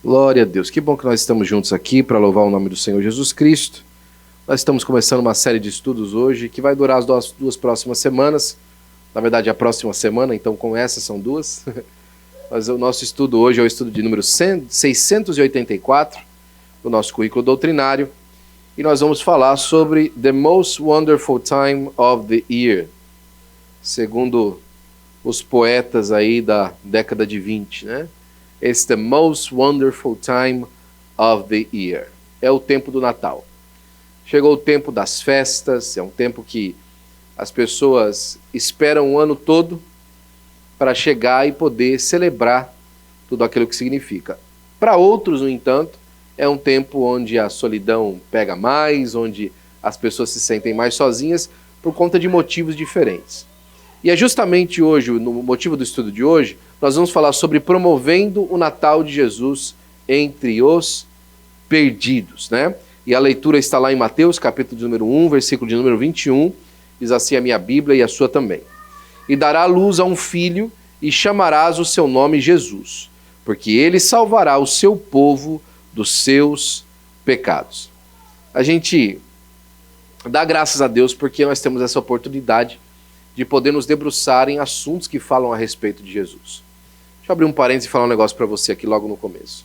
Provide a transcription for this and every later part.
Glória a Deus. Que bom que nós estamos juntos aqui para louvar o nome do Senhor Jesus Cristo. Nós estamos começando uma série de estudos hoje que vai durar as duas próximas semanas. Na verdade, a próxima semana, então com essas são duas. Mas o nosso estudo hoje é o estudo de número 684 do nosso currículo doutrinário. E nós vamos falar sobre The Most Wonderful Time of the Year, segundo os poetas aí da década de 20, né? It's the most wonderful time of the year. É o tempo do Natal. Chegou o tempo das festas, é um tempo que as pessoas esperam o ano todo para chegar e poder celebrar tudo aquilo que significa. Para outros, no entanto, é um tempo onde a solidão pega mais, onde as pessoas se sentem mais sozinhas por conta de motivos diferentes. E é justamente hoje, no motivo do estudo de hoje, nós vamos falar sobre promovendo o Natal de Jesus entre os perdidos, né? E a leitura está lá em Mateus, capítulo de número 1, versículo de número 21, diz assim a minha Bíblia e a sua também. E dará luz a um filho e chamarás o seu nome Jesus, porque ele salvará o seu povo dos seus pecados. A gente dá graças a Deus porque nós temos essa oportunidade de poder nos debruçar em assuntos que falam a respeito de Jesus. Deixa eu abrir um parênteses e falar um negócio para você aqui logo no começo.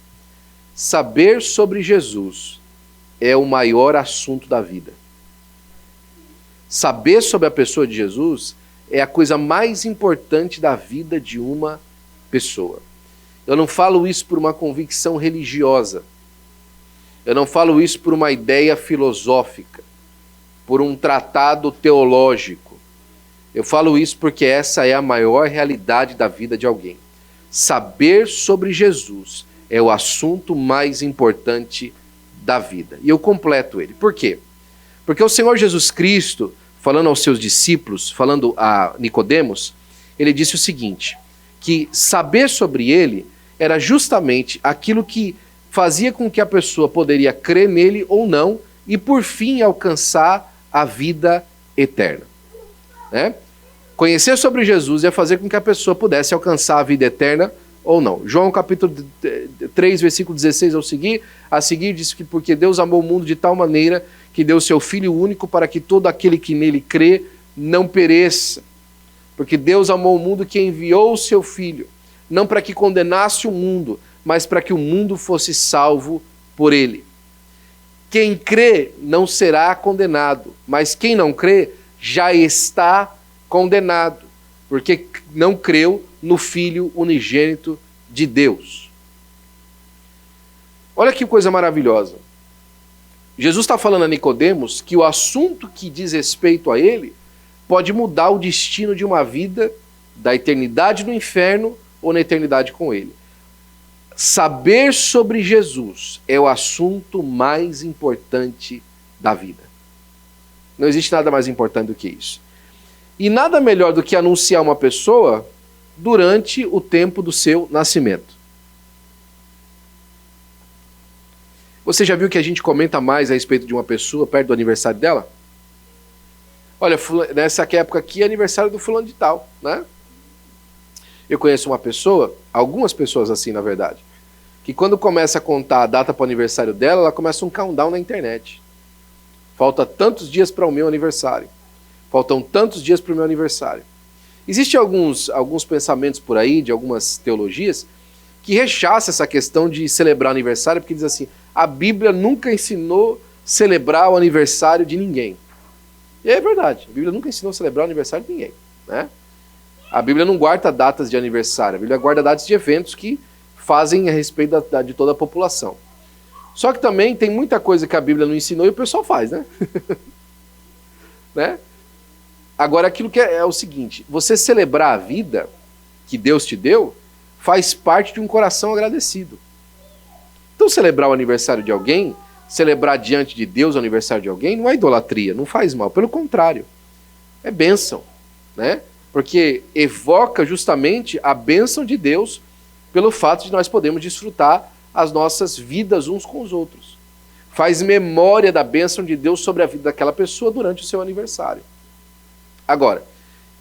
Saber sobre Jesus é o maior assunto da vida. Saber sobre a pessoa de Jesus é a coisa mais importante da vida de uma pessoa. Eu não falo isso por uma convicção religiosa. Eu não falo isso por uma ideia filosófica, por um tratado teológico. Eu falo isso porque essa é a maior realidade da vida de alguém. Saber sobre Jesus é o assunto mais importante da vida. E eu completo ele. Por quê? Porque o Senhor Jesus Cristo, falando aos seus discípulos, falando a Nicodemos, ele disse o seguinte, que saber sobre ele era justamente aquilo que fazia com que a pessoa poderia crer nele ou não e, por fim, alcançar a vida eterna. Né? Conhecer sobre Jesus é fazer com que a pessoa pudesse alcançar a vida eterna ou não. João capítulo 3, versículo 16 a seguir diz que porque Deus amou o mundo de tal maneira que deu seu Filho único para que todo aquele que nele crê não pereça. Porque Deus amou o mundo que enviou o seu Filho, não para que condenasse o mundo, mas para que o mundo fosse salvo por ele. Quem crê não será condenado, mas quem não crê já está condenado, porque não creu no Filho unigênito de Deus. Olha que coisa maravilhosa. Jesus está falando a Nicodemos que o assunto que diz respeito a ele pode mudar o destino de uma vida da eternidade no inferno ou na eternidade com ele. Saber sobre Jesus é o assunto mais importante da vida. Não existe nada mais importante do que isso. E nada melhor do que anunciar uma pessoa durante o tempo do seu nascimento. Você já viu que a gente comenta mais a respeito de uma pessoa perto do aniversário dela? Olha, nessa época aqui é aniversário do fulano de tal, né? Eu conheço uma pessoa, algumas pessoas assim na verdade, que quando começa a contar a data para o aniversário dela, ela começa um countdown na internet. Falta tantos dias para o meu aniversário. Faltam tantos dias para o meu aniversário. Existem alguns pensamentos por aí, de algumas teologias, que rechaçam essa questão de celebrar aniversário, porque diz assim, a Bíblia nunca ensinou celebrar o aniversário de ninguém. E é verdade, a Bíblia nunca ensinou a celebrar o aniversário de ninguém, né? A Bíblia não guarda datas de aniversário, a Bíblia guarda datas de eventos que fazem a respeito de toda a população. Só que também tem muita coisa que a Bíblia não ensinou e o pessoal faz, né? Né? Agora, aquilo que é o seguinte, você celebrar a vida que Deus te deu faz parte de um coração agradecido. Então, celebrar o aniversário de alguém, celebrar diante de Deus o aniversário de alguém, não é idolatria, não faz mal, pelo contrário, é bênção, né? Porque evoca justamente a bênção de Deus pelo fato de nós podermos desfrutar as nossas vidas uns com os outros. Faz memória da bênção de Deus sobre a vida daquela pessoa durante o seu aniversário. Agora,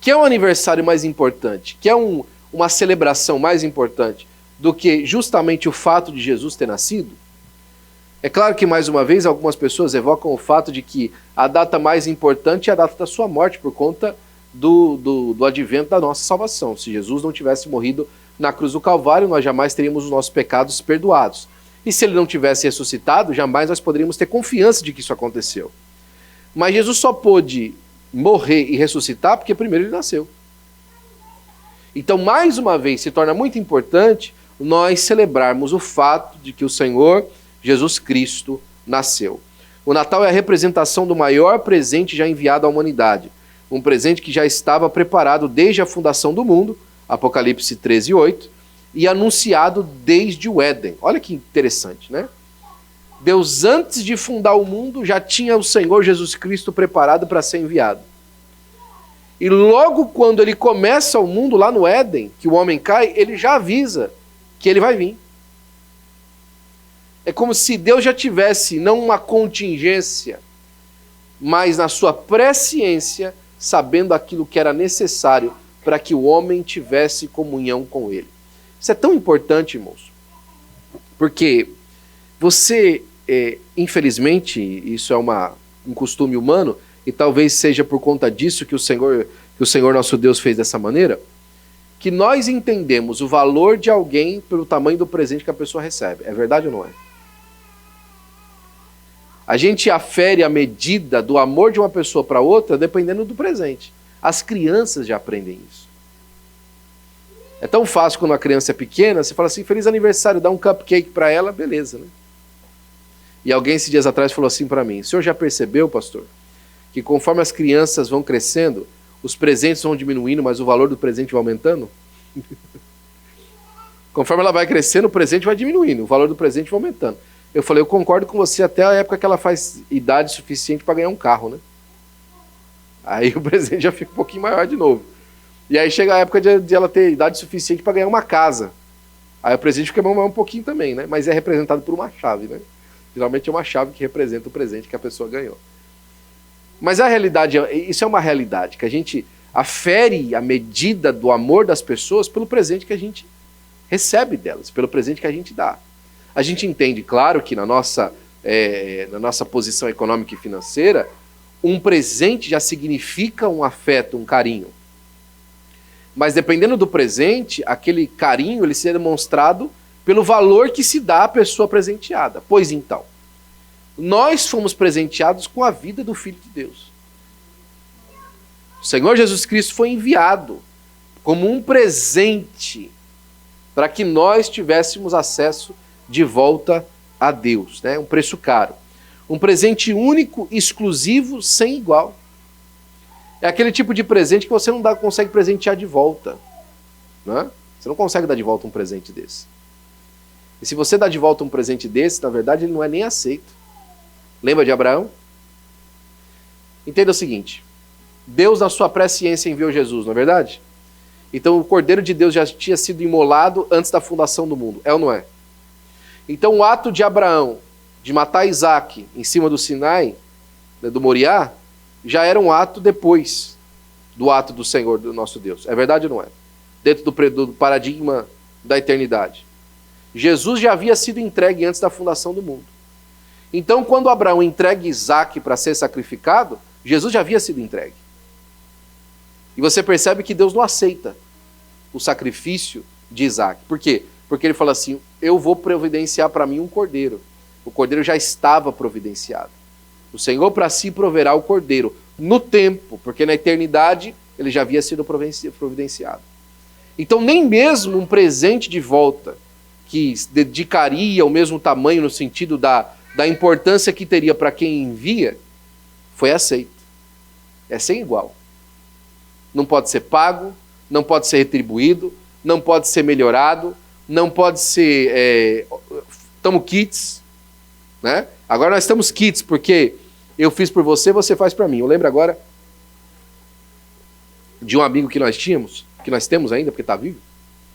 que é um aniversário mais importante? Que é uma celebração mais importante? do que justamente o fato de Jesus ter nascido? É claro que, mais uma vez, algumas pessoas evocam o fato de que a data mais importante é a data da sua morte, por conta do advento da nossa salvação. Se Jesus não tivesse morrido na cruz do Calvário, nós jamais teríamos os nossos pecados perdoados. E se ele não tivesse ressuscitado, jamais nós poderíamos ter confiança de que isso aconteceu. Mas Jesus só pôde morrer e ressuscitar porque primeiro ele nasceu. Então, mais uma vez, se torna muito importante nós celebrarmos o fato de que o Senhor Jesus Cristo nasceu. O Natal é a representação do maior presente já enviado à humanidade. Um presente que já estava preparado desde a fundação do mundo, Apocalipse 13:8, e anunciado desde o Éden. Olha que interessante, né? Deus, antes de fundar o mundo, já tinha o Senhor Jesus Cristo preparado para ser enviado. E logo quando ele começa o mundo lá no Éden, que o homem cai, ele já avisa que ele vai vir. É como se Deus já tivesse, não uma contingência, mas na sua presciência, sabendo aquilo que era necessário para que o homem tivesse comunhão com ele. Isso é tão importante, irmãos, porque você, infelizmente, isso é um costume humano, e talvez seja por conta disso que o Senhor nosso Deus fez dessa maneira, que nós entendemos o valor de alguém pelo tamanho do presente que a pessoa recebe. É verdade ou não é? A gente afere a medida do amor de uma pessoa para outra dependendo do presente. As crianças já aprendem isso. É tão fácil quando a criança é pequena, você fala assim, feliz aniversário, dá um cupcake para ela, beleza, né? E alguém esses dias atrás falou assim para mim, o senhor já percebeu, pastor, que conforme as crianças vão crescendo, os presentes vão diminuindo, mas o valor do presente vai aumentando? Conforme ela vai crescendo, o presente vai diminuindo, o valor do presente vai aumentando. Eu falei, eu concordo com você até a época que ela faz idade suficiente para ganhar um carro, né? Aí o presente já fica um pouquinho maior de novo. E aí chega a época de ela ter idade suficiente para ganhar uma casa. Aí o presente fica maior um pouquinho também, né? Mas é representado por uma chave, né? Geralmente é uma chave que representa o presente que a pessoa ganhou. Mas a realidade, isso é uma realidade, que a gente afere a medida do amor das pessoas pelo presente que a gente recebe delas, pelo presente que a gente dá. A gente entende, claro, que na nossa posição econômica e financeira, um presente já significa um afeto, um carinho. Mas dependendo do presente, aquele carinho ele será demonstrado pelo valor que se dá à pessoa presenteada. Pois então, nós fomos presenteados com a vida do Filho de Deus. O Senhor Jesus Cristo foi enviado como um presente para que nós tivéssemos acesso de volta a Deus, né? Um preço caro. Um presente único, exclusivo, sem igual. É aquele tipo de presente que você não consegue presentear de volta, né? Você não consegue dar de volta um presente desse. E se você dá de volta um presente desse, na verdade ele não é nem aceito. Lembra de Abraão? Entenda o seguinte, Deus na sua presciência enviou Jesus, não é verdade? Então o Cordeiro de Deus já tinha sido imolado antes da fundação do mundo, é ou não é? Então o ato de Abraão de matar Isaac em cima do Sinai, né, do Moriá, já era um ato depois do ato do Senhor, do nosso Deus. É verdade ou não é? Dentro do paradigma da eternidade. Jesus já havia sido entregue antes da fundação do mundo. Então, quando Abraão entrega Isaac para ser sacrificado, Jesus já havia sido entregue. E você percebe que Deus não aceita o sacrifício de Isaac. Por quê? Porque ele fala assim, eu vou providenciar para mim um cordeiro. O cordeiro já estava providenciado. O Senhor para si proverá o cordeiro no tempo, porque na eternidade ele já havia sido providenciado. Então nem mesmo um presente de volta que dedicaria o mesmo tamanho no sentido da importância que teria para quem envia, foi aceito. É sem igual. Não pode ser pago, não pode ser retribuído, não pode ser melhorado, não pode ser... Estamos kits, né? Agora nós estamos kits, porque eu fiz por você, você faz para mim. Eu lembro agora de um amigo que nós tínhamos, que nós temos ainda, porque está vivo,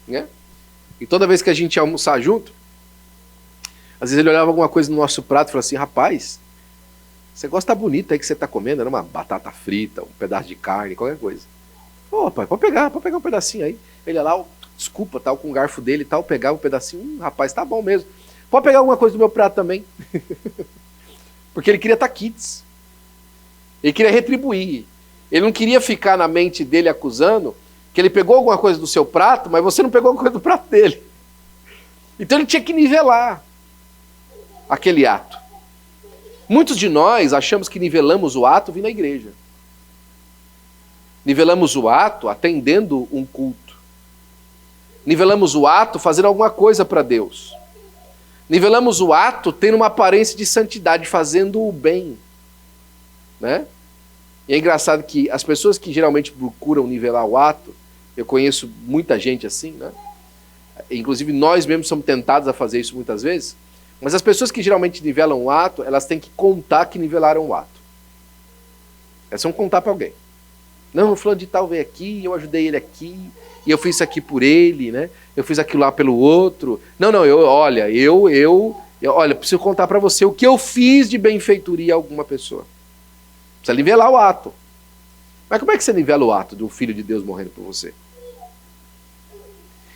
né? E toda vez que a gente ia almoçar junto, às vezes ele olhava alguma coisa no nosso prato e falava assim, rapaz, você gosta bonita aí que você está comendo, era uma batata frita, um pedaço de carne, qualquer coisa. Ô, pai, pode pegar um pedacinho aí. Ele ia lá, desculpa, tal, com o garfo dele e tal, pegava um pedacinho, rapaz, tá bom mesmo. Pode pegar alguma coisa do meu prato também. Porque ele queria taquites. Ele queria retribuir. Ele não queria ficar na mente dele acusando que ele pegou alguma coisa do seu prato, mas você não pegou alguma coisa do prato dele. Então ele tinha que nivelar aquele ato. Muitos de nós achamos que nivelamos o ato vindo à igreja. Nivelamos o ato atendendo um culto. Nivelamos o ato fazendo alguma coisa para Deus. Nivelamos o ato tendo uma aparência de santidade, fazendo o bem. Né? E é engraçado que as pessoas que geralmente procuram nivelar o ato, eu conheço muita gente assim, né? Inclusive nós mesmos somos tentados a fazer isso muitas vezes, mas as pessoas que geralmente nivelam o ato, elas têm que contar que nivelaram o ato. Elas vão contar para alguém. Não, o fulano de tal veio aqui, eu ajudei ele aqui, e eu fiz isso aqui por ele, né? Eu fiz aquilo lá pelo outro. Não, olha, preciso contar para você o que eu fiz de benfeitoria a alguma pessoa. Precisa nivelar o ato. Mas como é que você nivela o ato de um filho de Deus morrendo por você?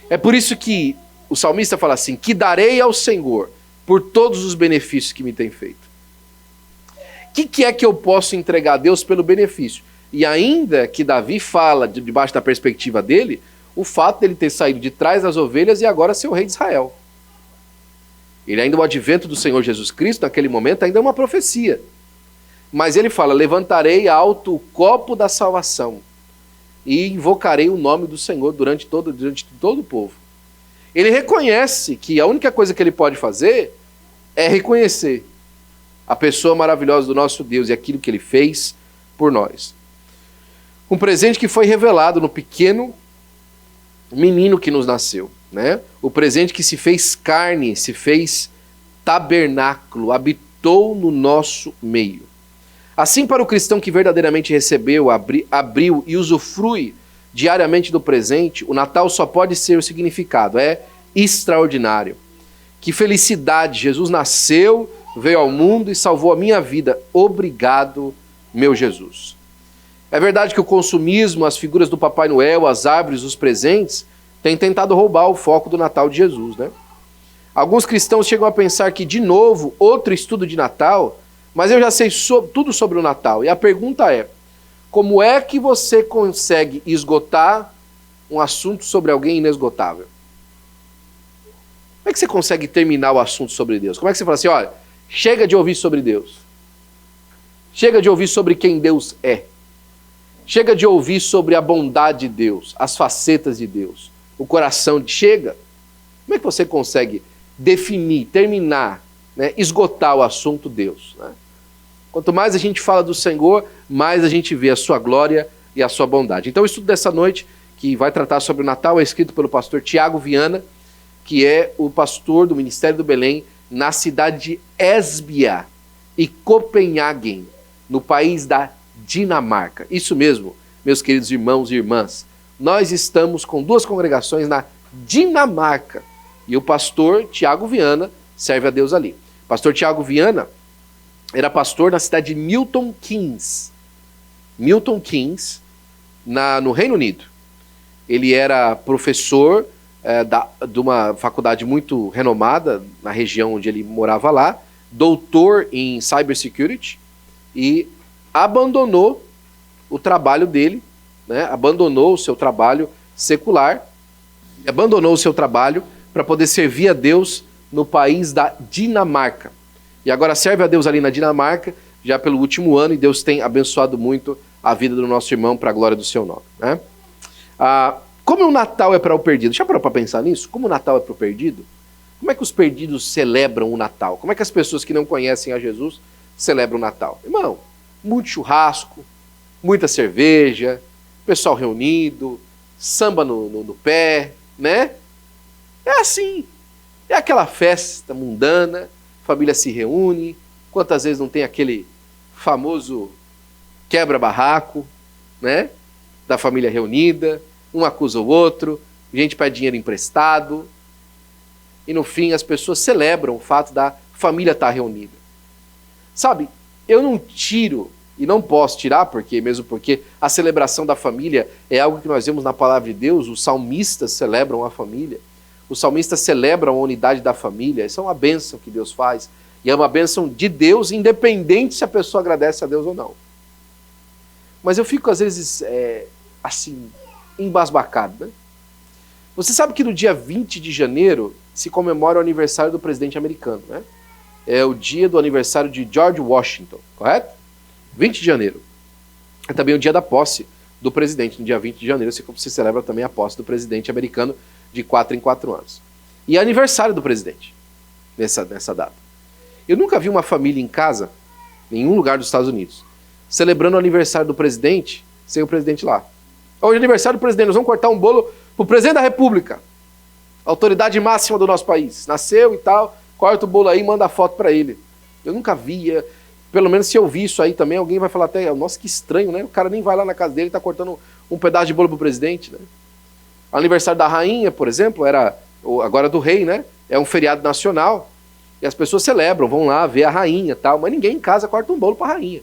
É por isso que o salmista fala assim, que darei ao Senhor por todos os benefícios que me tem feito. O que é que eu posso entregar a Deus pelo benefício? E ainda que Davi fala, debaixo da perspectiva dele, o fato dele ter saído de trás das ovelhas e agora ser o rei de Israel. Ele ainda, o advento do Senhor Jesus Cristo, naquele momento, ainda é uma profecia. Mas ele fala, levantarei alto o copo da salvação e invocarei o nome do Senhor durante todo o povo. Ele reconhece que a única coisa que ele pode fazer é reconhecer a pessoa maravilhosa do nosso Deus e aquilo que ele fez por nós. Um presente que foi revelado no pequeno menino que nos nasceu, né? O presente que se fez carne, se fez tabernáculo, habitou no nosso meio. Assim, para o cristão que verdadeiramente recebeu, abriu e usufrui diariamente do presente, o Natal só pode ser o significado, é extraordinário. Que felicidade, Jesus nasceu, veio ao mundo e salvou a minha vida. Obrigado, meu Jesus. É verdade que o consumismo, as figuras do Papai Noel, as árvores, os presentes, têm tentado roubar o foco do Natal de Jesus, né? Alguns cristãos chegam a pensar que, de novo, outro estudo de Natal, mas eu já sei tudo sobre o Natal. E a pergunta é, como é que você consegue esgotar um assunto sobre alguém inesgotável? Como é que você consegue terminar o assunto sobre Deus? Como é que você fala assim, olha, chega de ouvir sobre Deus. Chega de ouvir sobre quem Deus é. Chega de ouvir sobre a bondade de Deus, as facetas de Deus, o coração de... Chega. Como é que você consegue definir, terminar, né, esgotar o assunto Deus, né? Quanto mais a gente fala do Senhor, mais a gente vê a sua glória e a sua bondade. Então o estudo dessa noite, que vai tratar sobre o Natal, é escrito pelo pastor Tiago Viana, que é o pastor do Ministério do Belém, na cidade de Esbjerg e Copenhagen, no país da Dinamarca. Isso mesmo, meus queridos irmãos e irmãs. Nós estamos com duas congregações na Dinamarca. E o pastor Tiago Viana serve a Deus ali. O pastor Tiago Viana era pastor na cidade de Milton Keynes. Milton Keynes, no Reino Unido. Ele era professor de uma faculdade muito renomada na região onde ele morava lá, doutor em cybersecurity, e abandonou o trabalho dele, né? Abandonou o seu trabalho secular, abandonou o seu trabalho para poder servir a Deus no país da Dinamarca. E agora serve a Deus ali na Dinamarca, já pelo último ano, e Deus tem abençoado muito a vida do nosso irmão para a glória do seu nome, né? Como o Natal é para o perdido? Já parou para pensar nisso? Como o Natal é para o perdido? Como é que os perdidos celebram o Natal? Como é que as pessoas que não conhecem a Jesus celebram o Natal? Irmão, muito churrasco, muita cerveja, pessoal reunido, samba no pé, né? É assim. É aquela festa mundana, família se reúne, quantas vezes não tem aquele famoso quebra-barraco, né? Da família reunida, um acusa o outro, gente pede dinheiro emprestado, e no fim as pessoas celebram o fato da família estar reunida. Sabe, eu não tiro e não posso tirar, mesmo porque a celebração da família é algo que nós vemos na palavra de Deus. Os salmistas celebram a família, os salmistas celebram a unidade da família. Isso é uma bênção que Deus faz, e é uma bênção de Deus, independente se a pessoa agradece a Deus ou não. Mas eu fico às vezes assim, embasbacado, né? Você sabe que no dia 20 de janeiro se comemora o aniversário do presidente americano, né? É o dia do aniversário de George Washington, correto? 20 de janeiro. É também o dia da posse do presidente. No dia 20 de janeiro se celebra também a posse do presidente americano de 4 em 4 anos. E é aniversário do presidente nessa data. Eu nunca vi uma família em casa, em nenhum lugar dos Estados Unidos, celebrando o aniversário do presidente sem o presidente lá. Hoje é aniversário do presidente, nós vamos cortar um bolo para o presidente da República, autoridade máxima do nosso país. Nasceu e tal, corta o bolo aí e manda a foto para ele. Eu nunca via, pelo menos se eu vi isso aí também, alguém vai falar até, nossa, que estranho, né? O cara nem vai lá na casa dele e está cortando um pedaço de bolo para o presidente, né? O aniversário da rainha, por exemplo, agora do rei, né? É um feriado nacional e as pessoas celebram, vão lá ver a rainha e tal, mas ninguém em casa corta um bolo para a rainha,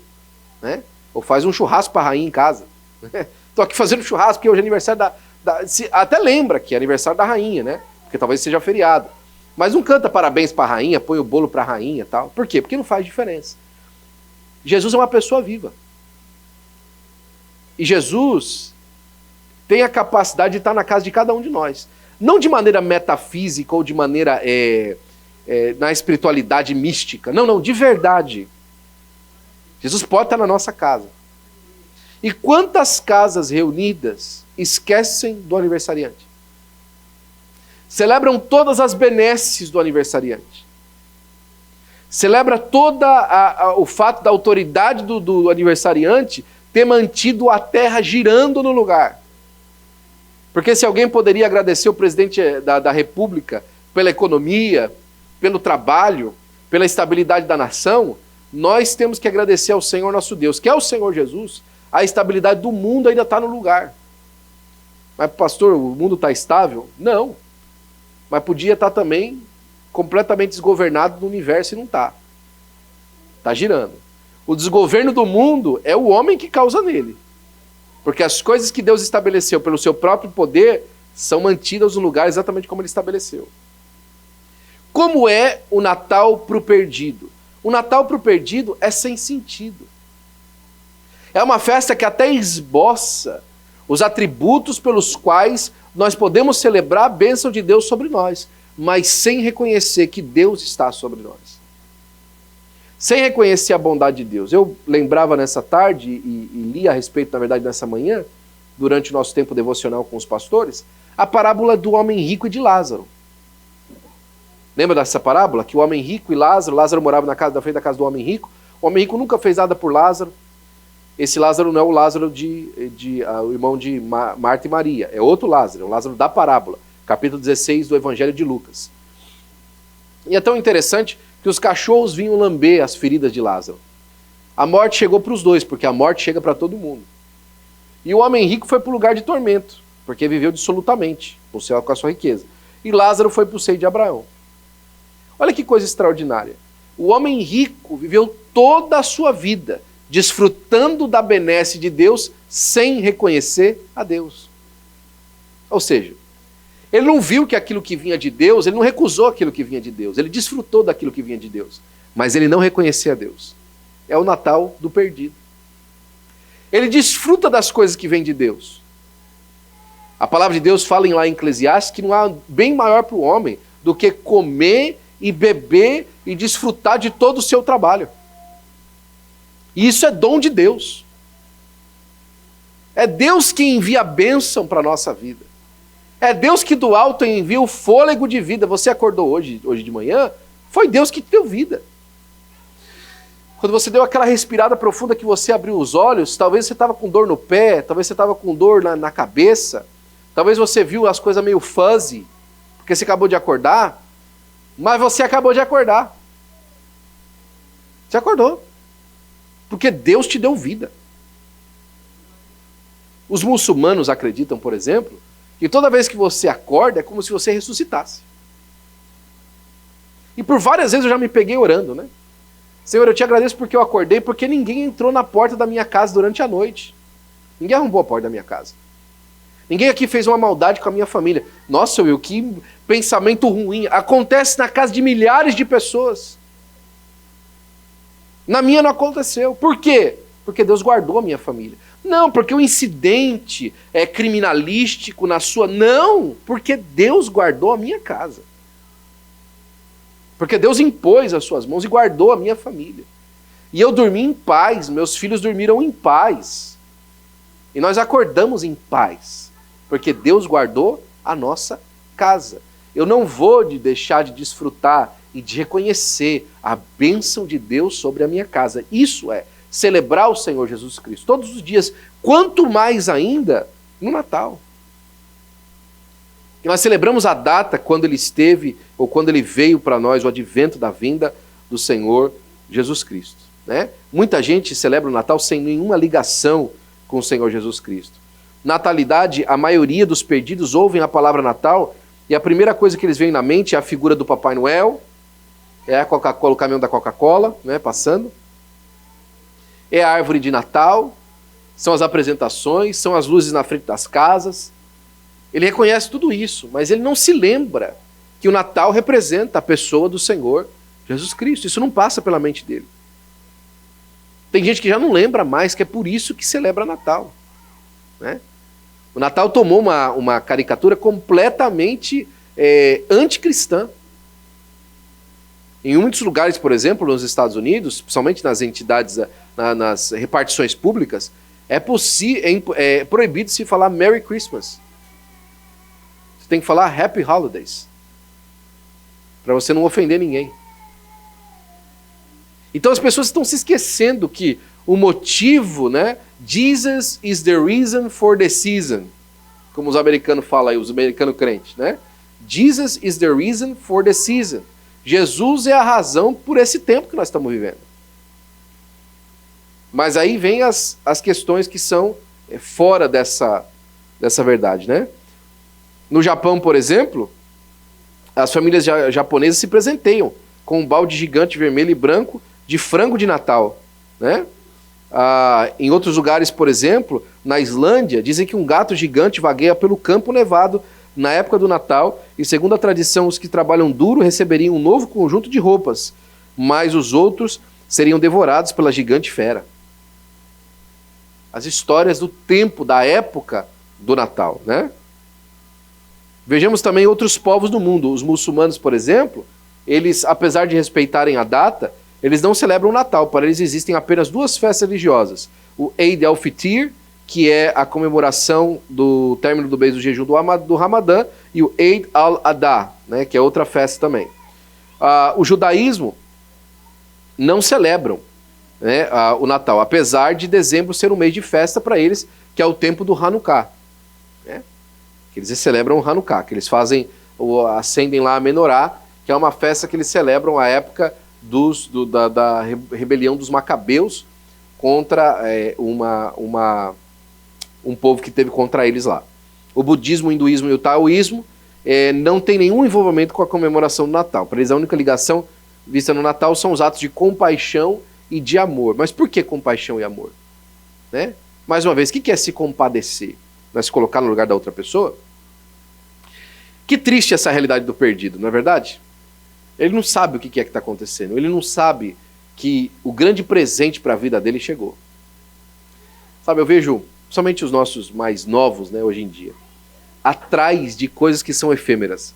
né? Ou faz um churrasco para a rainha em casa. Estou aqui fazendo churrasco porque hoje é aniversário até lembra que é aniversário da rainha, né? Porque talvez seja feriado. Mas não canta parabéns para a rainha, põe o bolo para a rainha e tal. Por quê? Porque não faz diferença. Jesus é uma pessoa viva. E Jesus tem a capacidade de estar na casa de cada um de nós. Não de maneira metafísica ou de maneira na espiritualidade mística. Não, de verdade. Jesus pode estar na nossa casa. E quantas casas reunidas esquecem do aniversariante? Celebram todas as benesses do aniversariante. Celebra o fato da autoridade do aniversariante ter mantido a terra girando no lugar. Porque se alguém poderia agradecer o presidente da República pela economia, pelo trabalho, pela estabilidade da nação, nós temos que agradecer ao Senhor nosso Deus, que é o Senhor Jesus. A estabilidade do mundo ainda está no lugar. Mas, pastor, o mundo está estável? Não. Mas podia estar também completamente desgovernado no universo e não está. Está girando. O desgoverno do mundo é o homem que causa nele. Porque as coisas que Deus estabeleceu pelo seu próprio poder são mantidas no lugar exatamente como ele estabeleceu. Como é o Natal para o perdido? O Natal para o perdido é sem sentido. É uma festa que até esboça os atributos pelos quais nós podemos celebrar a bênção de Deus sobre nós, mas sem reconhecer que Deus está sobre nós. Sem reconhecer a bondade de Deus. Eu lembrava nessa tarde e li a respeito, na verdade, nessa manhã, durante o nosso tempo devocional com os pastores, a parábola do homem rico e de Lázaro. Lembra dessa parábola? Que o homem rico e Lázaro morava na frente da casa do homem rico. O homem rico nunca fez nada por Lázaro. Esse Lázaro não é o Lázaro o irmão de Marta e Maria. É outro Lázaro, é o Lázaro da parábola. Capítulo 16 do Evangelho de Lucas. E é tão interessante que os cachorros vinham lamber as feridas de Lázaro. A morte chegou para os dois, porque a morte chega para todo mundo. E o homem rico foi para o lugar de tormento, porque viveu dissolutamente, com a sua riqueza. E Lázaro foi para o seio de Abraão. Olha que coisa extraordinária. O homem rico viveu toda a sua vida desfrutando da benesse de Deus sem reconhecer a Deus. Ou seja, ele não viu que aquilo que vinha de Deus, ele não recusou aquilo que vinha de Deus, ele desfrutou daquilo que vinha de Deus, mas ele não reconhecia a Deus. É o Natal do perdido. Ele desfruta das coisas que vêm de Deus. A palavra de Deus fala lá em Eclesiastes que não há bem maior para o homem do que comer e beber e desfrutar de todo o seu trabalho. E isso é dom de Deus. É Deus que envia a bênção para a nossa vida. É Deus que do alto envia o fôlego de vida. Você acordou hoje de manhã, foi Deus que te deu vida. Quando você deu aquela respirada profunda que você abriu os olhos, talvez você estava com dor no pé, talvez você estava com dor na cabeça, talvez você viu as coisas meio fuzzy, porque você acabou de acordar, mas você acabou de acordar. Você acordou. Porque Deus te deu vida. Os muçulmanos acreditam, por exemplo, que toda vez que você acorda é como se você ressuscitasse. E por várias vezes eu já me peguei orando, né? Senhor, eu te agradeço porque eu acordei, porque ninguém entrou na porta da minha casa durante a noite. Ninguém arrombou a porta da minha casa. Ninguém aqui fez uma maldade com a minha família. Nossa, Will, que pensamento ruim. Acontece na casa de milhares de pessoas. Na minha não aconteceu. Por quê? Porque Deus guardou a minha família. Não, porque o incidente é criminalístico na sua... Não, porque Deus guardou a minha casa. Porque Deus impôs as suas mãos e guardou a minha família. E eu dormi em paz, meus filhos dormiram em paz. E nós acordamos em paz. Porque Deus guardou a nossa casa. Eu não vou deixar de desfrutar e de reconhecer a bênção de Deus sobre a minha casa. Isso é celebrar o Senhor Jesus Cristo todos os dias, quanto mais ainda no Natal. E nós celebramos a data quando ele esteve, ou quando ele veio para nós, o advento da vinda do Senhor Jesus Cristo. Né? Muita gente celebra o Natal sem nenhuma ligação com o Senhor Jesus Cristo. Natalidade, a maioria dos perdidos ouvem a palavra Natal e a primeira coisa que eles veem na mente é a figura do Papai Noel, é a Coca-Cola, o caminhão da Coca-Cola, né, passando. É a árvore de Natal, são as apresentações, são as luzes na frente das casas. Ele reconhece tudo isso, mas ele não se lembra que o Natal representa a pessoa do Senhor Jesus Cristo. Isso não passa pela mente dele. Tem gente que já não lembra mais que é por isso que celebra Natal. Né? O Natal tomou uma caricatura completamente anticristã. Em muitos lugares, por exemplo, nos Estados Unidos, principalmente nas entidades, nas repartições públicas, é proibido se falar Merry Christmas. Você tem que falar Happy Holidays, para você não ofender ninguém. Então as pessoas estão se esquecendo que o motivo, né? Jesus is the reason for the season, como os americanos falam aí, os americanos crentes, né? Jesus is the reason for the season. Jesus é a razão por esse tempo que nós estamos vivendo. Mas aí vem as questões que são fora dessa verdade, né? No Japão, por exemplo, as famílias japonesas se presenteiam com um balde gigante vermelho e branco de frango de Natal, né? Em outros lugares, por exemplo, na Islândia, dizem que um gato gigante vagueia pelo campo nevado na época do Natal, e segundo a tradição, os que trabalham duro receberiam um novo conjunto de roupas, mas os outros seriam devorados pela gigante fera. As histórias do tempo, da época do Natal, né? Vejamos também outros povos do mundo. Os muçulmanos, por exemplo, eles, apesar de respeitarem a data, eles não celebram o Natal. Para eles existem apenas duas festas religiosas. O Eid al-Fitr, que é a comemoração do término do mês do jejum do Ramadã, e o Eid al-Adha, né, que é outra festa também. O judaísmo não celebram, né, o Natal, apesar de dezembro ser um mês de festa para eles, que é o tempo do Hanukkah. Né? Que eles celebram o Hanukkah, que eles acendem lá a Menorá, que é uma festa que eles celebram a época da rebelião dos Macabeus contra um povo que teve contra eles lá. O budismo, o hinduísmo e o taoísmo não tem nenhum envolvimento com a comemoração do Natal. Para eles, a única ligação vista no Natal são os atos de compaixão e de amor. Mas por que compaixão e amor? Né? Mais uma vez, o que é se compadecer? Não é se colocar no lugar da outra pessoa? Que triste essa realidade do perdido, não é verdade? Ele não sabe o que é que está acontecendo. Ele não sabe que o grande presente para a vida dele chegou. Sabe, eu vejo, somente os nossos mais novos, né, hoje em dia, atrás de coisas que são efêmeras.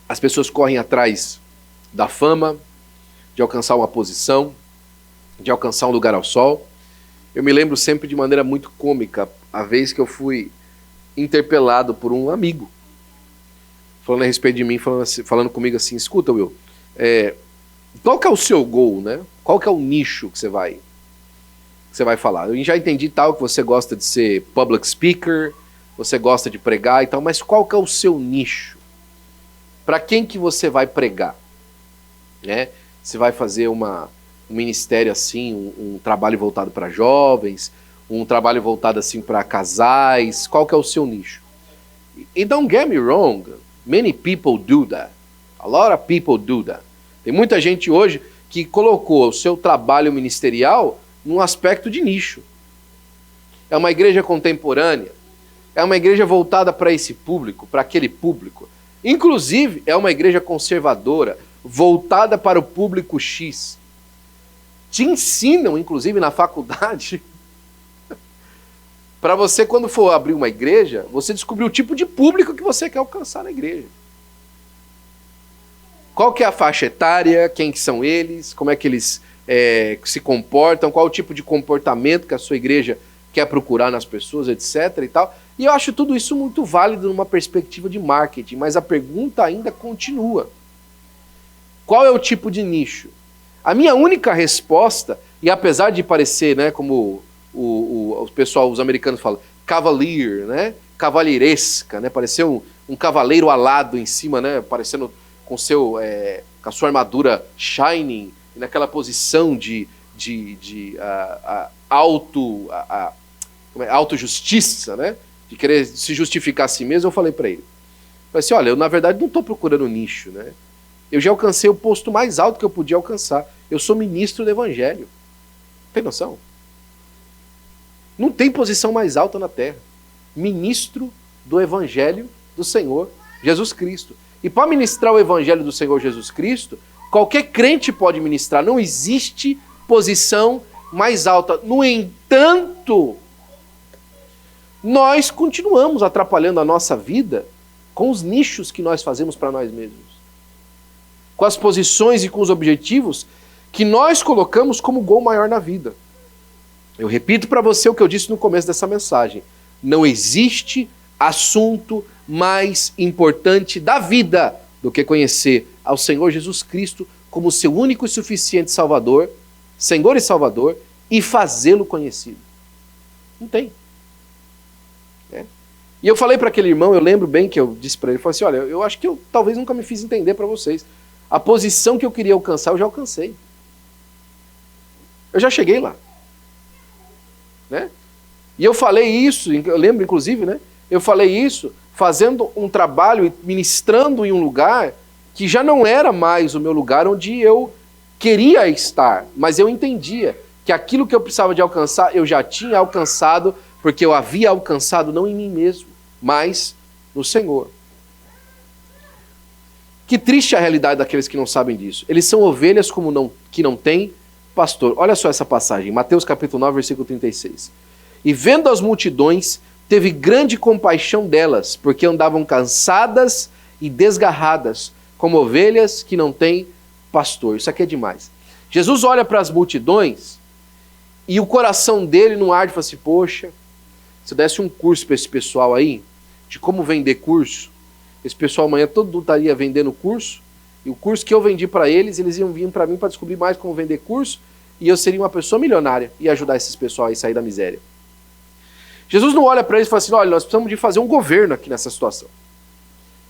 As pessoas correm atrás da fama, de alcançar uma posição, de alcançar um lugar ao sol. Eu me lembro sempre de maneira muito cômica a vez que eu fui interpelado por um amigo, falando a respeito de mim, falando comigo assim: escuta, Will, qual que é o seu goal, né? Qual que é o nicho que você vai falar? Eu já entendi tal que você gosta de ser public speaker, você gosta de pregar e tal, mas qual que é o seu nicho? Para quem que você vai pregar? Né? Você vai fazer um ministério assim, um trabalho voltado para jovens, um trabalho voltado assim para casais? Qual que é o seu nicho? E don't get me wrong, many people do that. A lot of people do that. Tem muita gente hoje que colocou o seu trabalho ministerial num aspecto de nicho. É uma igreja contemporânea, é uma igreja voltada para esse público, para aquele público. Inclusive, é uma igreja conservadora, voltada para o público X. Te ensinam, inclusive, na faculdade, para você, quando for abrir uma igreja, você descobrir o tipo de público que você quer alcançar na igreja. Qual que é a faixa etária, quem que são eles, como é que eles se comportam, qual o tipo de comportamento que a sua igreja quer procurar nas pessoas, etc. e tal. E eu acho tudo isso muito válido numa perspectiva de marketing, mas a pergunta ainda continua. Qual é o tipo de nicho? A minha única resposta, e apesar de parecer, né, como o pessoal, os americanos falam, cavalier, né, cavalheiresca, né, parecer um cavaleiro alado em cima, né, parecendo com a sua armadura shining, naquela posição de autojustiça, né, de querer se justificar a si mesmo. Eu falei para ele, assim, olha, eu na verdade não estou procurando nicho, né, eu já alcancei o posto mais alto que eu podia alcançar. Eu sou ministro do Evangelho. Tem noção? Não tem posição mais alta na terra. Ministro do Evangelho do Senhor Jesus Cristo. E para ministrar o Evangelho do Senhor Jesus Cristo, qualquer crente pode ministrar. Não existe posição mais alta. No entanto, nós continuamos atrapalhando a nossa vida com os nichos que nós fazemos para nós mesmos. Com as posições e com os objetivos que nós colocamos como gol maior na vida. Eu repito para você o que eu disse no começo dessa mensagem. Não existe assunto mais importante da vida do que conhecer ao Senhor Jesus Cristo como seu único e suficiente Salvador, Senhor e Salvador, e fazê-lo conhecido. Não tem. E eu falei para aquele irmão, eu lembro bem que eu disse para ele, falei assim, olha, eu acho que eu talvez nunca me fiz entender para vocês. A posição que eu queria alcançar, eu já alcancei. Eu já cheguei lá. Né? E eu falei isso, eu lembro inclusive, né? Eu falei isso fazendo um trabalho, ministrando em um lugar que já não era mais o meu lugar onde eu queria estar, mas eu entendia que aquilo que eu precisava de alcançar, eu já tinha alcançado, porque eu havia alcançado não em mim mesmo, mas no Senhor. Que triste a realidade daqueles que não sabem disso. Eles são ovelhas que não têm pastor. Olha só essa passagem, Mateus capítulo 9, versículo 36. E vendo as multidões, teve grande compaixão delas, porque andavam cansadas e desgarradas, como ovelhas que não têm pastor. Isso aqui é demais. Jesus olha para as multidões e o coração dele não arde e fala assim, poxa, se eu desse um curso para esse pessoal aí, de como vender curso, esse pessoal amanhã todo mundo estaria vendendo curso, e o curso que eu vendi para eles, eles iam vir para mim para descobrir mais como vender curso, e eu seria uma pessoa milionária e ajudar esses pessoal a sair da miséria. Jesus não olha para eles e fala assim, olha, nós precisamos de fazer um governo aqui nessa situação.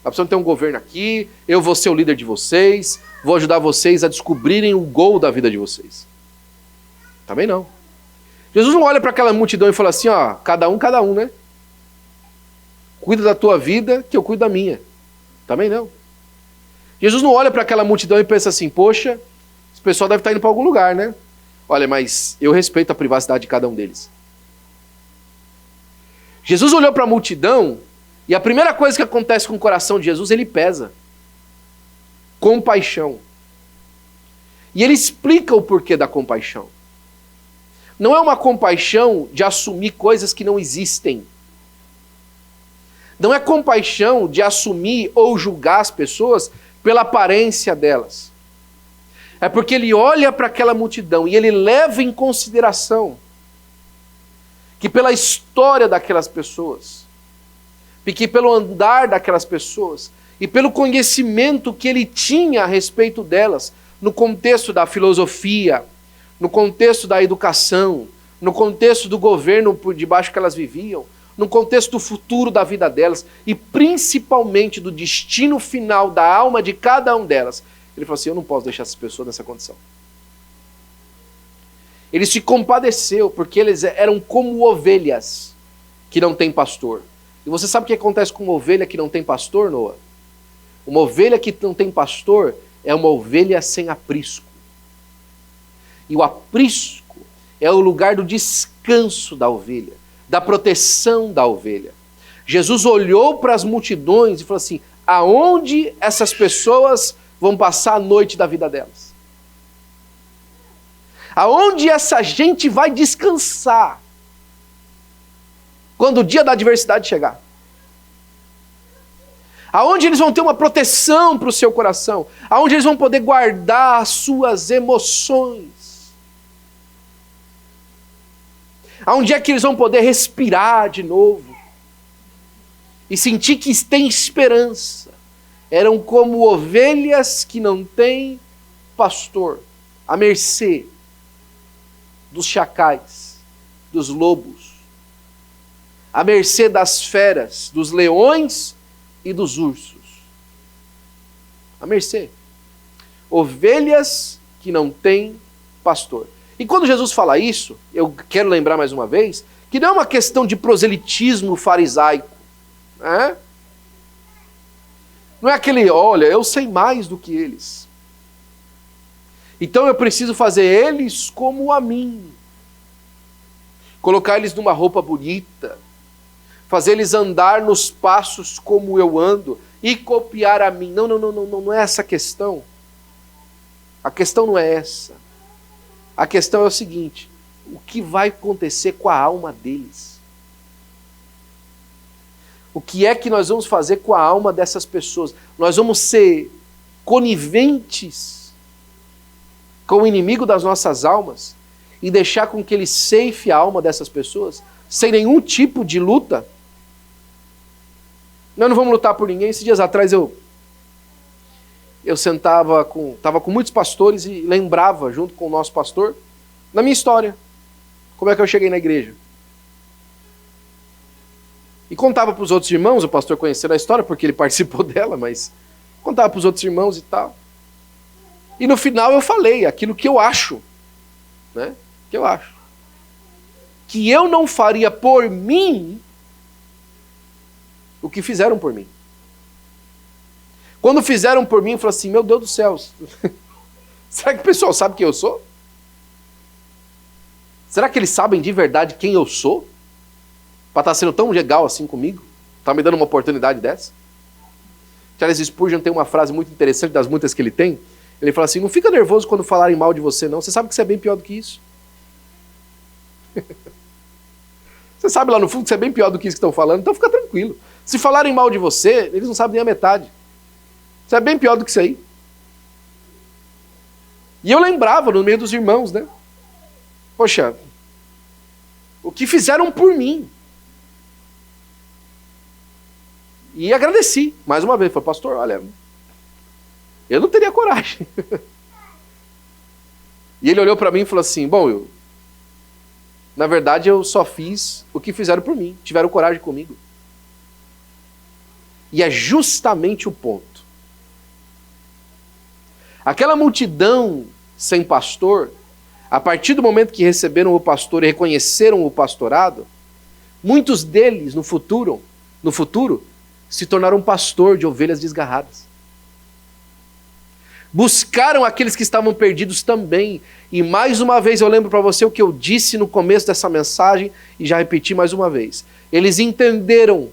Nós precisamos ter um governo aqui, eu vou ser o líder de vocês, vou ajudar vocês a descobrirem o gol da vida de vocês. Também não. Jesus não olha para aquela multidão e fala assim, ó, cada um, né? Cuida da tua vida, que eu cuido da minha. Também não. Jesus não olha para aquela multidão e pensa assim, poxa, esse pessoal deve estar indo para algum lugar, né? Olha, mas eu respeito a privacidade de cada um deles. Jesus olhou para a multidão e a primeira coisa que acontece com o coração de Jesus, ele pesa. Compaixão. E ele explica o porquê da compaixão. Não é uma compaixão de assumir coisas que não existem. Não é compaixão de assumir ou julgar as pessoas pela aparência delas. É porque ele olha para aquela multidão e ele leva em consideração que pela história daquelas pessoas, que pelo andar daquelas pessoas e pelo conhecimento que ele tinha a respeito delas, no contexto da filosofia, no contexto da educação, no contexto do governo por debaixo que elas viviam, no contexto do futuro da vida delas e principalmente do destino final da alma de cada um delas. Ele falou assim, eu não posso deixar essas pessoas nessa condição. Ele se compadeceu porque eles eram como ovelhas que não têm pastor. E você sabe o que acontece com uma ovelha que não tem pastor, Noah? Uma ovelha que não tem pastor, é uma ovelha sem aprisco. E o aprisco é o lugar do descanso da ovelha, da proteção da ovelha. Jesus olhou para as multidões e falou assim: aonde essas pessoas vão passar a noite da vida delas? Aonde essa gente vai descansar quando o dia da adversidade chegar? Aonde eles vão ter uma proteção para o seu coração? Aonde eles vão poder guardar as suas emoções? Aonde é que eles vão poder respirar de novo? E sentir que têm esperança? Eram como ovelhas que não têm pastor, à mercê dos chacais, dos lobos, à mercê das feras, dos leões e dos ursos. À mercê. Ovelhas que não têm pastor. E quando Jesus fala isso, eu quero lembrar mais uma vez, que não é uma questão de proselitismo farisaico. Né? Não é aquele, olha, eu sei mais do que eles. Então eu preciso fazer eles como a mim. Colocar eles numa roupa bonita. Fazer eles andar nos passos como eu ando. E copiar a mim. Não é essa a questão. A questão não é essa. A questão é o seguinte: o que vai acontecer com a alma deles? O que é que nós vamos fazer com a alma dessas pessoas? Nós vamos ser coniventes com o inimigo das nossas almas e deixar com que ele ceife a alma dessas pessoas sem nenhum tipo de luta? Nós não vamos lutar por ninguém. Esses dias atrás eu estava com muitos pastores e lembrava, junto com o nosso pastor, na minha história, como é que eu cheguei na igreja. E contava para os outros irmãos, o pastor conhecia a história porque ele participou dela, mas contava para os outros irmãos e tal. E no final eu falei aquilo que eu acho, né? Que eu acho. Que eu não faria por mim o que fizeram por mim. Quando fizeram por mim, eu falei assim: meu Deus do céu, será que o pessoal sabe quem eu sou? Será que eles sabem de verdade quem eu sou? Para estar sendo tão legal assim comigo? Está me dando uma oportunidade dessa? Charles Spurgeon tem uma frase muito interessante, das muitas que ele tem. Ele fala assim: não fica nervoso quando falarem mal de você, não. Você sabe que você é bem pior do que isso. Você sabe lá no fundo que você é bem pior do que isso que estão falando, então fica tranquilo. Se falarem mal de você, eles não sabem nem a metade. Você é bem pior do que isso aí. E eu lembrava no meio dos irmãos, né? Poxa, o que fizeram por mim. E agradeci, mais uma vez. Falei: pastor, olha, eu não teria coragem. E ele olhou para mim e falou assim: bom, na verdade eu só fiz o que fizeram por mim. Tiveram coragem comigo. E é justamente o ponto. Aquela multidão sem pastor, a partir do momento que receberam o pastor e reconheceram o pastorado, muitos deles no futuro, se tornaram pastor de ovelhas desgarradas. Buscaram aqueles que estavam perdidos também. E mais uma vez eu lembro para você o que eu disse no começo dessa mensagem e já repeti mais uma vez. Eles entenderam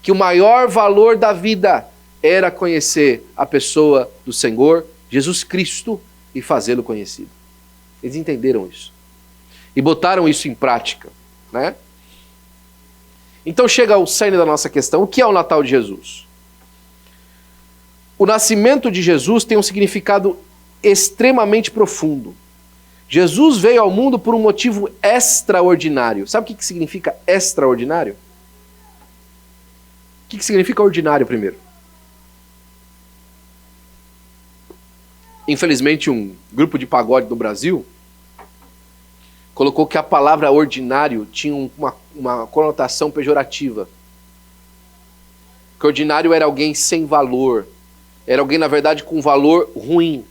que o maior valor da vida era conhecer a pessoa do Senhor Jesus Cristo e fazê-lo conhecido. Eles entenderam isso. E botaram isso em prática, né? Então chega ao cerne da nossa questão: o que é o Natal de Jesus? O nascimento de Jesus tem um significado extremamente profundo. Jesus veio ao mundo por um motivo extraordinário. Sabe o que significa extraordinário? O que significa ordinário primeiro? Infelizmente, um grupo de pagode do Brasil colocou que a palavra ordinário tinha uma conotação pejorativa. Que ordinário era alguém sem valor. Era alguém, na verdade, com valor ruim.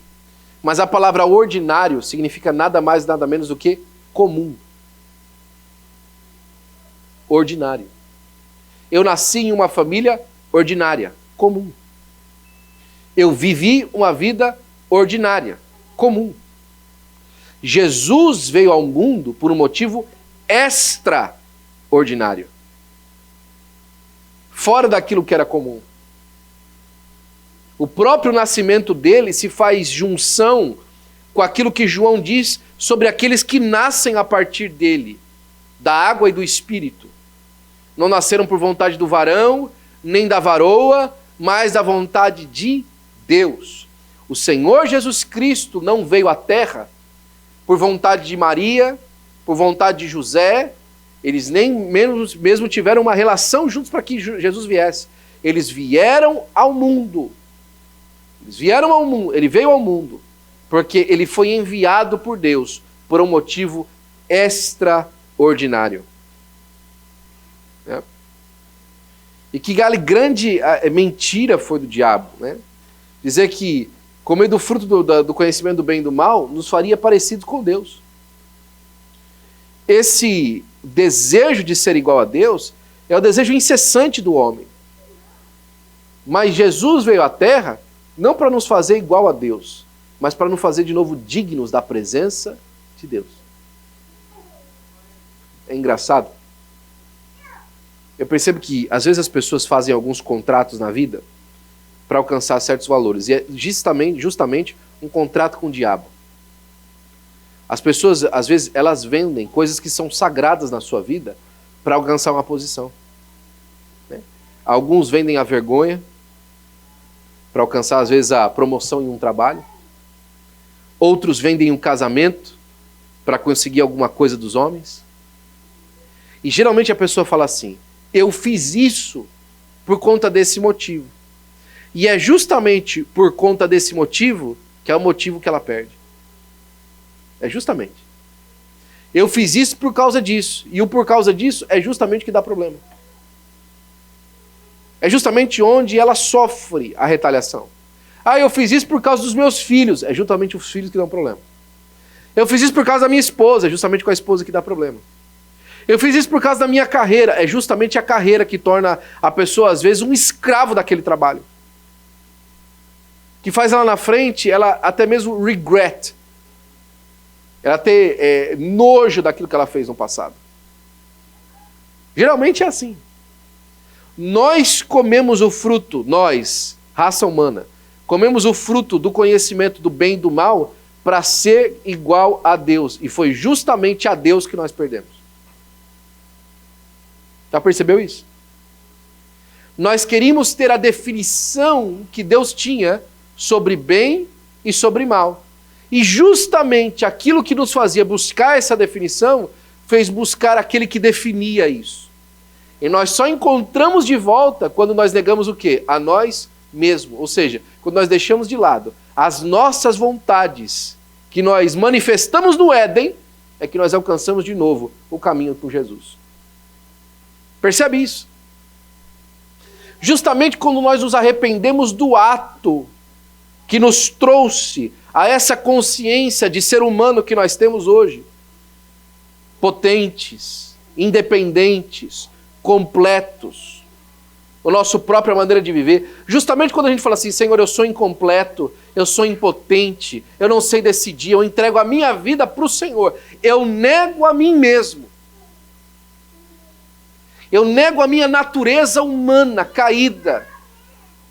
Mas a palavra ordinário significa nada mais, nada menos do que comum. Ordinário. Eu nasci em uma família ordinária, comum. Eu vivi uma vida ordinária, comum. Jesus veio ao mundo por um motivo extraordinário, fora daquilo que era comum. O próprio nascimento dele se faz junção com aquilo que João diz sobre aqueles que nascem a partir dele, da água e do Espírito. Não nasceram por vontade do varão, nem da varoa, mas da vontade de Deus. O Senhor Jesus Cristo não veio à terra por vontade de Maria, por vontade de José. Eles nem mesmo tiveram uma relação juntos para que Jesus viesse. Eles vieram ao mundo. Ele veio ao mundo porque ele foi enviado por Deus por um motivo extraordinário. E que grande mentira foi do diabo, né? Dizer que comer do fruto do conhecimento do bem e do mal nos faria parecidos com Deus. Esse desejo de ser igual a Deus é o desejo incessante do homem. Mas Jesus veio à Terra não para nos fazer igual a Deus, mas para nos fazer de novo dignos da presença de Deus. É engraçado. Eu percebo que às vezes as pessoas fazem alguns contratos na vida para alcançar certos valores. E é justamente um contrato com o diabo. As pessoas, às vezes, elas vendem coisas que são sagradas na sua vida para alcançar uma posição. Né? Alguns vendem a vergonha para alcançar, às vezes, a promoção em um trabalho. Outros vendem um casamento para conseguir alguma coisa dos homens. E geralmente a pessoa fala assim: eu fiz isso por conta desse motivo. E é justamente por conta desse motivo que é o motivo que ela perde. É justamente. Eu fiz isso por causa disso. E o por causa disso é justamente o que dá problema. É justamente onde ela sofre a retaliação. Ah, eu fiz isso por causa dos meus filhos. É justamente os filhos que dão problema. Eu fiz isso por causa da minha esposa. É justamente com a esposa que dá problema. Eu fiz isso por causa da minha carreira. É justamente a carreira que torna a pessoa, às vezes, um escravo daquele trabalho. Que faz ela na frente, ela até mesmo regret. Ela ter nojo daquilo que ela fez no passado. Geralmente é assim. Nós comemos o fruto, nós, raça humana, comemos o fruto do conhecimento do bem e do mal para ser igual a Deus. E foi justamente a Deus que nós perdemos. Já percebeu isso? Nós queríamos ter a definição que Deus tinha sobre bem e sobre mal. E justamente aquilo que nos fazia buscar essa definição, fez buscar aquele que definia isso. E nós só encontramos de volta quando nós negamos o quê? A nós mesmos. Ou seja, quando nós deixamos de lado as nossas vontades que nós manifestamos no Éden, é que nós alcançamos de novo o caminho com Jesus. Percebe isso? Justamente quando nós nos arrependemos do ato que nos trouxe a essa consciência de ser humano que nós temos hoje, potentes, independentes, completos, a nossa própria maneira de viver, justamente quando a gente fala assim: Senhor, eu sou incompleto, eu sou impotente, eu não sei decidir, eu entrego a minha vida para o Senhor, eu nego a mim mesmo. Eu nego a minha natureza humana caída,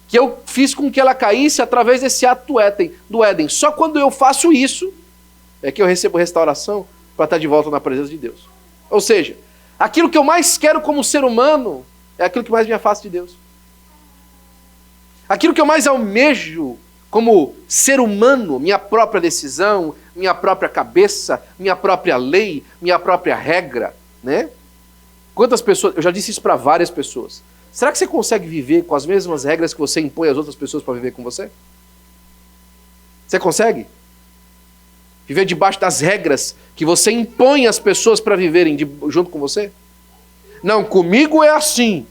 que eu fiz com que ela caísse através desse ato do Éden. Só quando eu faço isso, é que eu recebo restauração para estar de volta na presença de Deus. Ou seja, aquilo que eu mais quero como ser humano é aquilo que mais me afasta de Deus. Aquilo que eu mais almejo como ser humano, minha própria decisão, minha própria cabeça, minha própria lei, minha própria regra, né? Quantas pessoas, eu já disse isso para várias pessoas. Será que você consegue viver com as mesmas regras que você impõe às outras pessoas para viver com você? Você consegue? Viver debaixo das regras que você impõe às pessoas para viverem junto com você? Não, comigo é assim.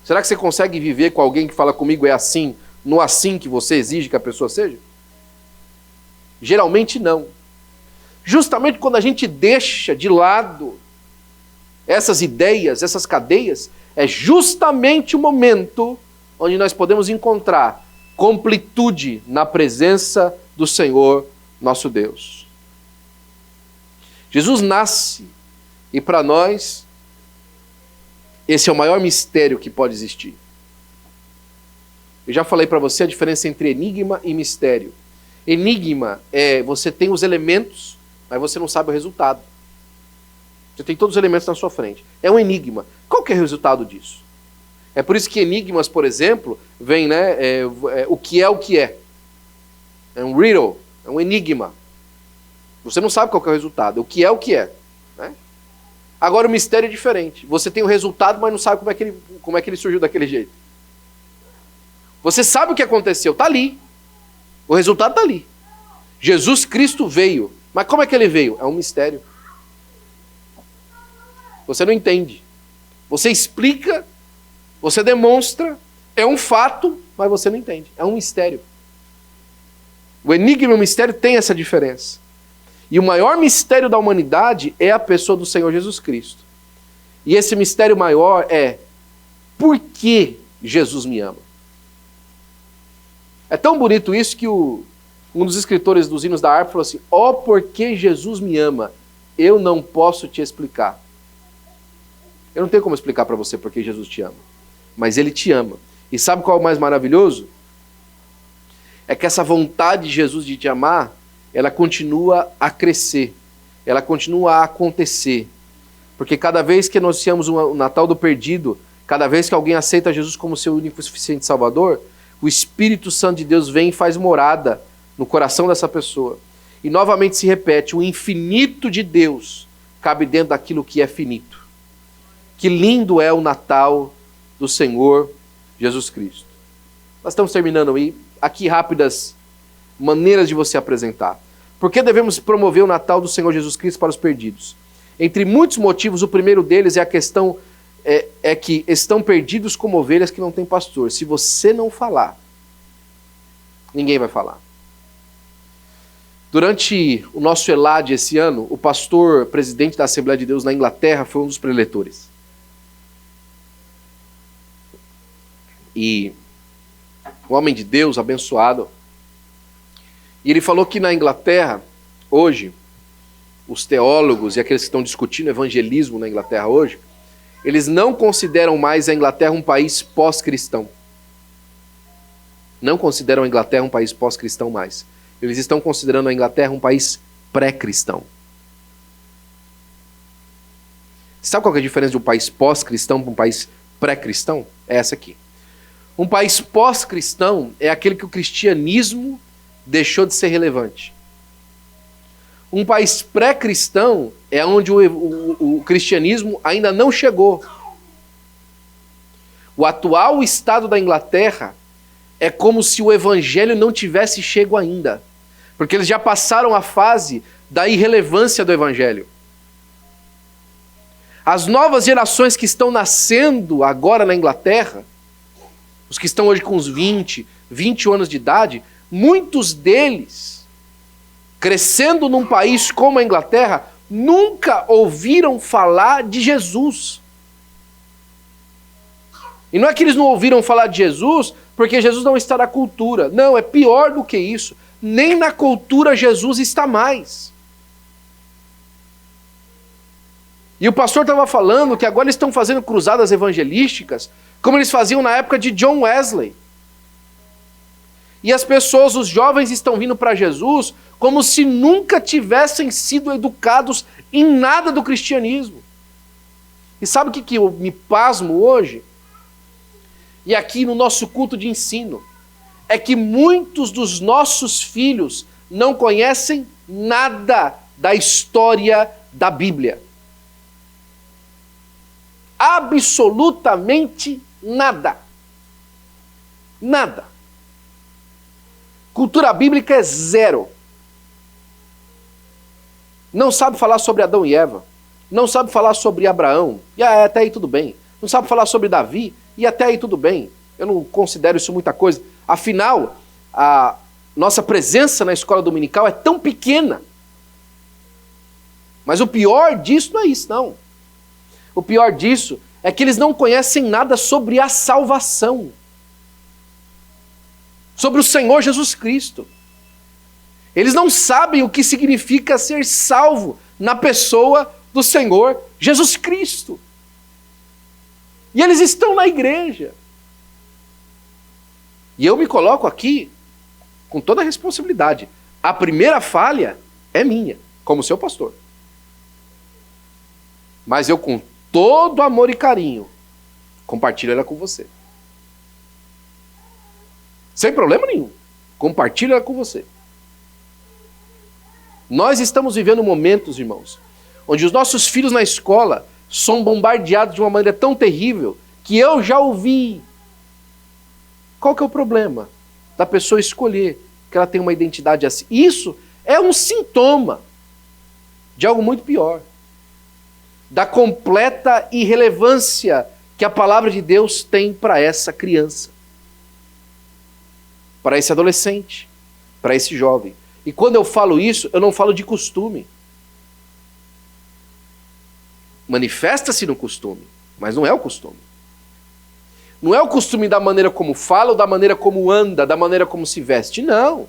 Será que você consegue viver com alguém que fala comigo é assim, no assim que você exige que a pessoa seja? Geralmente não. Justamente quando a gente deixa de lado essas ideias, essas cadeias, é justamente o momento onde nós podemos encontrar completude na presença do Senhor nosso Deus. Jesus nasce e para nós esse é o maior mistério que pode existir. Eu já falei para você a diferença entre enigma e mistério. Enigma é você tem os elementos, mas você não sabe o resultado. Você tem todos os elementos na sua frente. É um enigma. Qual que é o resultado disso? É por isso que enigmas, por exemplo, vem, né? O que é o que é. É um riddle, é um enigma. Você não sabe qual que é o resultado. O que é, né? Agora o mistério é diferente. Você tem o resultado, mas não sabe como é que ele surgiu daquele jeito. Você sabe o que aconteceu, está ali. O resultado está ali. Jesus Cristo veio. Mas como é que ele veio? É um mistério. Você não entende. Você explica, você demonstra, é um fato, mas você não entende. É um mistério. O enigma e o mistério têm essa diferença. E o maior mistério da humanidade é a pessoa do Senhor Jesus Cristo. E esse mistério maior é: por que Jesus me ama? É tão bonito isso que um dos escritores dos hinos da harpa falou assim: ó, porque Jesus me ama, eu não posso te explicar. Eu não tenho como explicar para você porque Jesus te ama. Mas Ele te ama. E sabe qual é o mais maravilhoso? É que essa vontade de Jesus de te amar, ela continua a crescer. Ela continua a acontecer. Porque cada vez que anunciamos o Natal do Perdido, cada vez que alguém aceita Jesus como seu único e suficiente Salvador, o Espírito Santo de Deus vem e faz morada no coração dessa pessoa. E novamente se repete: o infinito de Deus cabe dentro daquilo que é finito. Que lindo é o Natal do Senhor Jesus Cristo. Nós estamos terminando aí. Aqui rápidas maneiras de você apresentar. Por que devemos promover o Natal do Senhor Jesus Cristo para os perdidos? Entre muitos motivos, o primeiro deles é a questão é que estão perdidos como ovelhas que não têm pastor. Se você não falar, ninguém vai falar. Durante o nosso ELAD esse ano, o pastor presidente da Assembleia de Deus na Inglaterra foi um dos preletores. E um homem de Deus abençoado. E ele falou que na Inglaterra, hoje, os teólogos e aqueles que estão discutindo evangelismo na Inglaterra hoje, eles não consideram mais a Inglaterra um país pós-cristão. Não consideram a Inglaterra um país pós-cristão mais. Eles estão considerando a Inglaterra um país pré-cristão. Sabe qual é a diferença de um país pós-cristão para um país pré-cristão? É essa aqui. Um país pós-cristão é aquele que o cristianismo deixou de ser relevante. Um país pré-cristão é onde o cristianismo ainda não chegou. O atual estado da Inglaterra é como se o evangelho não tivesse chego ainda. Porque eles já passaram a fase da irrelevância do evangelho. As novas gerações que estão nascendo agora na Inglaterra, os que estão hoje com uns 20 anos de idade, muitos deles, crescendo num país como a Inglaterra, nunca ouviram falar de Jesus. E não é que eles não ouviram falar de Jesus porque Jesus não está na cultura. Não, é pior do que isso. Nem na cultura Jesus está mais. E o pastor estava falando que agora eles estão fazendo cruzadas evangelísticas como eles faziam na época de John Wesley. E as pessoas, os jovens, estão vindo para Jesus como se nunca tivessem sido educados em nada do cristianismo. E sabe o que eu me pasmo hoje? E aqui no nosso culto de ensino, é que muitos dos nossos filhos não conhecem nada da história da Bíblia. Absolutamente nada. Nada. Cultura bíblica é zero. Não sabe falar sobre Adão e Eva. Não sabe falar sobre Abraão. E até aí tudo bem. Não sabe falar sobre Davi. E até aí tudo bem. Eu não considero isso muita coisa. Afinal, a nossa presença na escola dominical é tão pequena. Mas o pior disso não é isso, não. O pior disso é que eles não conhecem nada sobre a salvação. Sobre o Senhor Jesus Cristo. Eles não sabem o que significa ser salvo na pessoa do Senhor Jesus Cristo. E eles estão na igreja. E eu me coloco aqui com toda a responsabilidade. A primeira falha é minha, como seu pastor. Mas eu, com todo amor e carinho, compartilho ela com você. Sem problema nenhum. Compartilho ela com você. Nós estamos vivendo momentos, irmãos, onde os nossos filhos na escola são bombardeados de uma maneira tão terrível que eu já ouvi. Qual que é o problema da pessoa escolher que ela tem uma identidade assim? Isso é um sintoma de algo muito pior. Da completa irrelevância que a palavra de Deus tem para essa criança, para esse adolescente, para esse jovem. E quando eu falo isso, eu não falo de costume. Manifesta-se no costume, mas não é o costume. Não é o costume da maneira como fala, ou da maneira como anda, da maneira como se veste. Não.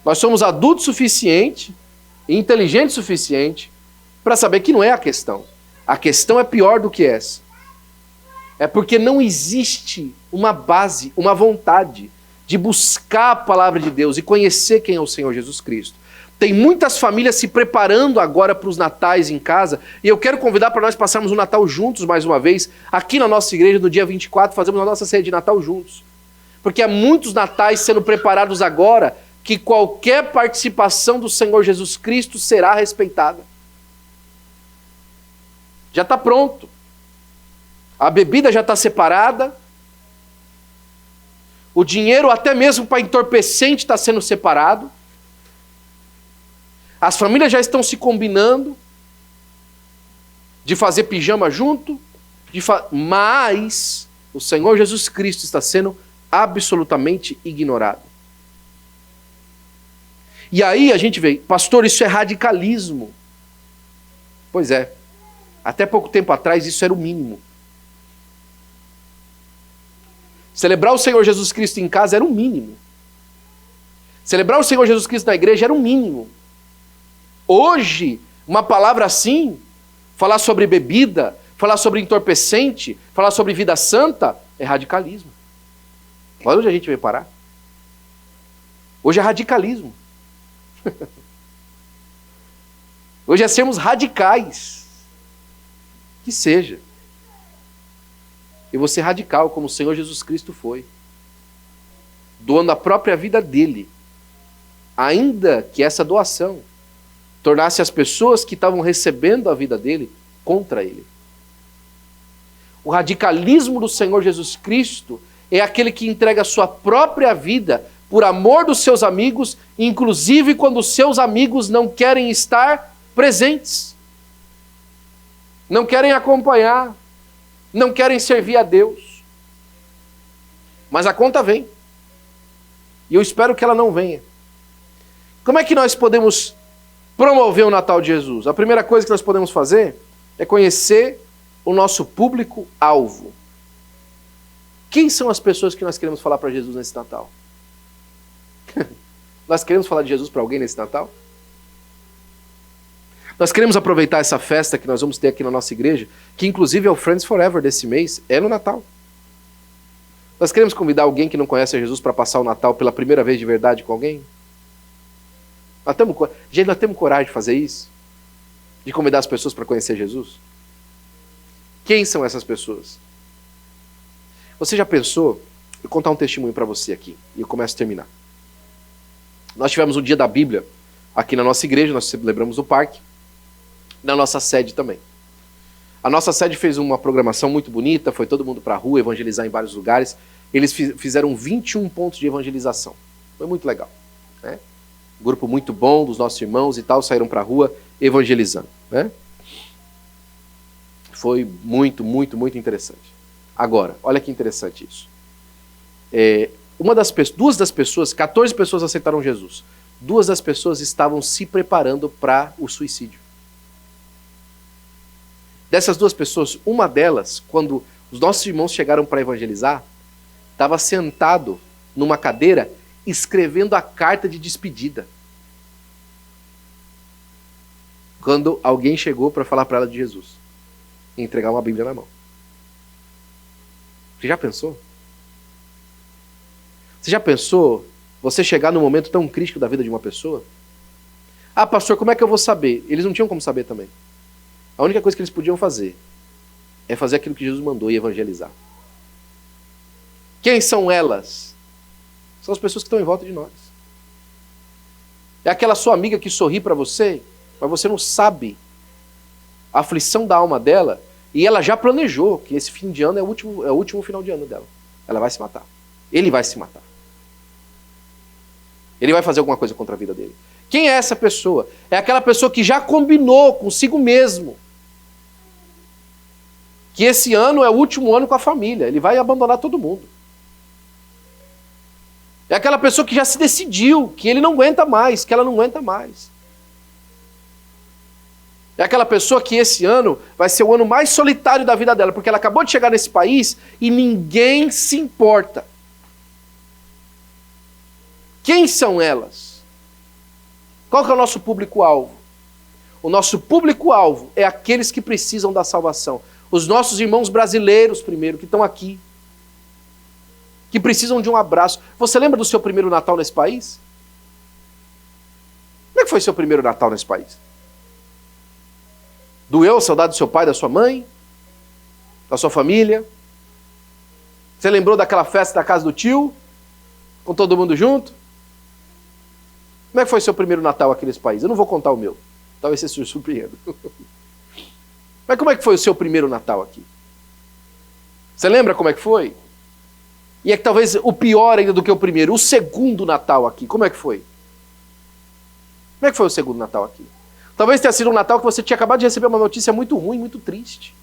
Nós somos adultos suficiente, inteligentes o suficiente, para saber que não é a questão. A questão é pior do que essa. É porque não existe uma base, uma vontade de buscar a palavra de Deus e conhecer quem é o Senhor Jesus Cristo. Tem muitas famílias se preparando agora para os natais em casa, e eu quero convidar para nós passarmos o Natal juntos mais uma vez, aqui na nossa igreja, no dia 24, fazemos a nossa ceia de Natal juntos. Porque há muitos natais sendo preparados agora, que qualquer participação do Senhor Jesus Cristo será respeitada. Já está pronto. A bebida já está separada. O dinheiro, até mesmo para entorpecente, está sendo separado. As famílias já estão se combinando de fazer pijama junto, mas o Senhor Jesus Cristo está sendo absolutamente ignorado. E aí a gente vê, pastor, isso é radicalismo. Pois é, até pouco tempo atrás isso era o mínimo. Celebrar o Senhor Jesus Cristo em casa era o mínimo. Celebrar o Senhor Jesus Cristo na igreja era o mínimo. Hoje, uma palavra assim, falar sobre bebida, falar sobre entorpecente, falar sobre vida santa, é radicalismo. Olha onde a gente veio parar. Hoje é radicalismo. Hoje é sermos radicais. Que seja. Eu vou ser radical como o Senhor Jesus Cristo foi. Doando a própria vida dele. Ainda que essa doação tornasse as pessoas que estavam recebendo a vida dele contra ele. O radicalismo do Senhor Jesus Cristo é aquele que entrega a sua própria vida por amor dos seus amigos, inclusive quando os seus amigos não querem estar presentes, não querem acompanhar, não querem servir a Deus. Mas a conta vem. E eu espero que ela não venha. Como é que nós podemos promover o Natal de Jesus? A primeira coisa que nós podemos fazer é conhecer o nosso público-alvo. Quem são as pessoas que nós queremos falar para Jesus nesse Natal? Nós queremos falar de Jesus para alguém nesse Natal? Nós queremos aproveitar essa festa que nós vamos ter aqui na nossa igreja, que inclusive é o Friends Forever desse mês, é no Natal. Nós queremos convidar alguém que não conhece a Jesus para passar o Natal pela primeira vez de verdade com alguém? Nós temos coragem de fazer isso? De convidar as pessoas para conhecer Jesus? Quem são essas pessoas? Você já pensou? Vou contar um testemunho para você aqui, e eu começo a terminar. Nós tivemos um dia da Bíblia aqui na nossa igreja, nós celebramos o parque, na nossa sede também. A nossa sede fez uma programação muito bonita, foi todo mundo para a rua evangelizar em vários lugares. Eles fizeram 21 pontos de evangelização. Foi muito legal, né? Um grupo muito bom dos nossos irmãos e tal, saíram para a rua evangelizando, né? Foi muito, muito, muito interessante. Agora, olha que interessante isso. Duas das pessoas, 14 pessoas aceitaram Jesus. 2 das pessoas estavam se preparando para o suicídio. Dessas 2 pessoas, uma delas, quando os nossos irmãos chegaram para evangelizar, estava sentado numa cadeira escrevendo a carta de despedida. Quando alguém chegou para falar para ela de Jesus e entregar uma Bíblia na mão. Você já pensou? Você já pensou você chegar num momento tão crítico da vida de uma pessoa? Ah, pastor, como é que eu vou saber? Eles não tinham como saber também. A única coisa que eles podiam fazer é fazer aquilo que Jesus mandou e evangelizar. Quem são elas? São as pessoas que estão em volta de nós. É aquela sua amiga que sorri para você, mas você não sabe a aflição da alma dela, e ela já planejou que esse fim de ano é o último final de ano dela. Ela vai se matar. Ele vai se matar. Ele vai fazer alguma coisa contra a vida dele. Quem é essa pessoa? É aquela pessoa que já combinou consigo mesmo que esse ano é o último ano com a família. Ele vai abandonar todo mundo. É aquela pessoa que já se decidiu que ele não aguenta mais, que ela não aguenta mais. É aquela pessoa que esse ano vai ser o ano mais solitário da vida dela, porque ela acabou de chegar nesse país e ninguém se importa. Quem são elas? Qual que é o nosso público-alvo? O nosso público-alvo é aqueles que precisam da salvação. Os nossos irmãos brasileiros, primeiro, que estão aqui. Que precisam de um abraço. Você lembra do seu primeiro Natal nesse país? Como é que foi seu primeiro Natal nesse país? Doeu a saudade do seu pai, da sua mãe? Da sua família? Você lembrou daquela festa da casa do tio? Com todo mundo junto? Como é que foi seu primeiro Natal aqui nesse país? Eu não vou contar o meu. Talvez você se surpreenda. Mas como é que foi o seu primeiro Natal aqui? Você lembra como é que foi? E é que talvez o pior ainda do que o primeiro, o segundo Natal aqui, como é que foi? Como é que foi o segundo Natal aqui? Talvez tenha sido um Natal que você tinha acabado de receber uma notícia muito ruim, muito triste.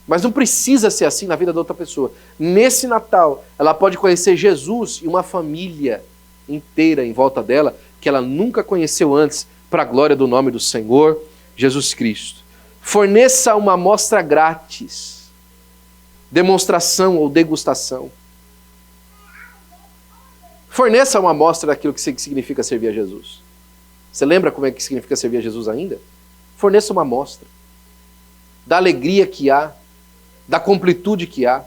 Mas não precisa ser assim na vida da outra pessoa. Nesse Natal, ela pode conhecer Jesus e uma família inteira em volta dela, que ela nunca conheceu antes, para a glória do nome do Senhor Jesus Cristo. Forneça uma amostra grátis, demonstração ou degustação. Forneça uma amostra daquilo que significa servir a Jesus. Você lembra como é que significa servir a Jesus ainda? Forneça uma amostra da alegria que há, da completude que há.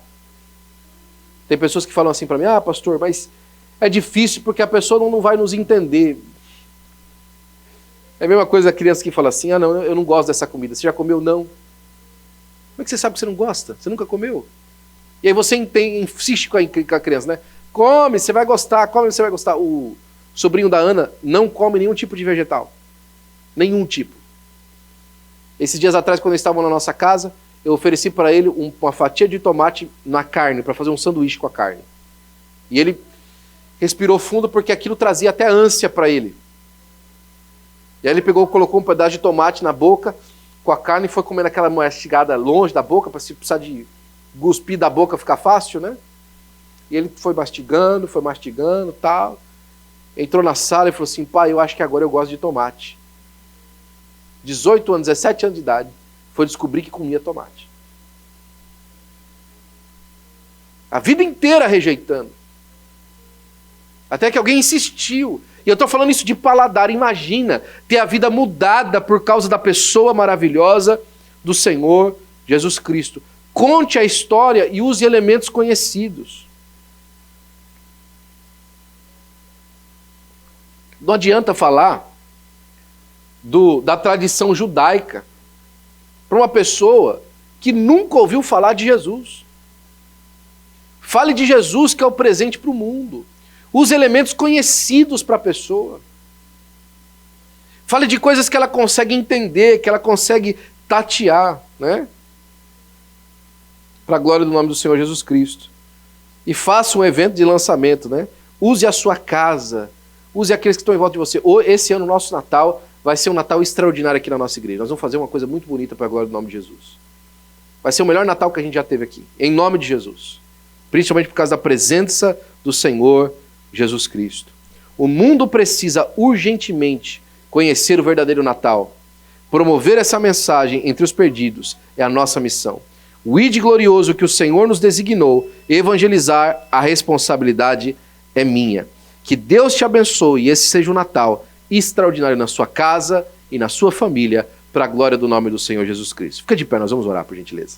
Tem pessoas que falam assim para mim, ah, pastor, mas é difícil porque a pessoa não vai nos entender. É a mesma coisa da criança que fala assim, ah não, eu não gosto dessa comida. Você já comeu? Não. Como é que você sabe que você não gosta? Você nunca comeu? E aí você insiste com a criança, né? Come, você vai gostar, come, você vai gostar. O sobrinho da Ana não come nenhum tipo de vegetal. Nenhum tipo. Esses dias atrás, quando eles estavam na nossa casa, eu ofereci para ele uma fatia de tomate na carne, para fazer um sanduíche com a carne. E ele respirou fundo porque aquilo trazia até ânsia para ele. E aí ele colocou um pedaço de tomate na boca, com a carne, e foi comendo aquela mastigada longe da boca, para se precisar de cuspir da boca ficar fácil, né? E ele foi mastigando, tal. Entrou na sala e falou assim, pai, eu acho que agora eu gosto de tomate. 18 anos, 17 anos de idade, foi descobrir que comia tomate. A vida inteira rejeitando. Até que alguém insistiu. E eu estou falando isso de paladar. Imagina ter a vida mudada por causa da pessoa maravilhosa do Senhor Jesus Cristo. Conte a história e use elementos conhecidos. Não adianta falar da tradição judaica para uma pessoa que nunca ouviu falar de Jesus. Fale de Jesus, que é o presente para o mundo. Use elementos conhecidos para a pessoa. Fale de coisas que ela consegue entender, que ela consegue tatear, né? Para a glória do nome do Senhor Jesus Cristo. E faça um evento de lançamento, né? Use a sua casa, use aqueles que estão em volta de você. Esse ano, o nosso Natal vai ser um Natal extraordinário aqui na nossa igreja. Nós vamos fazer uma coisa muito bonita para a glória do nome de Jesus. Vai ser o melhor Natal que a gente já teve aqui, em nome de Jesus. Principalmente por causa da presença do Senhor Jesus Cristo. O mundo precisa urgentemente conhecer o verdadeiro Natal. Promover essa mensagem entre os perdidos é a nossa missão. o ide glorioso que o Senhor nos designou, evangelizar, a responsabilidade é minha. Que Deus te abençoe e esse seja um Natal extraordinário na sua casa e na sua família, para a glória do nome do Senhor Jesus Cristo. Fica de pé, nós vamos orar, por gentileza.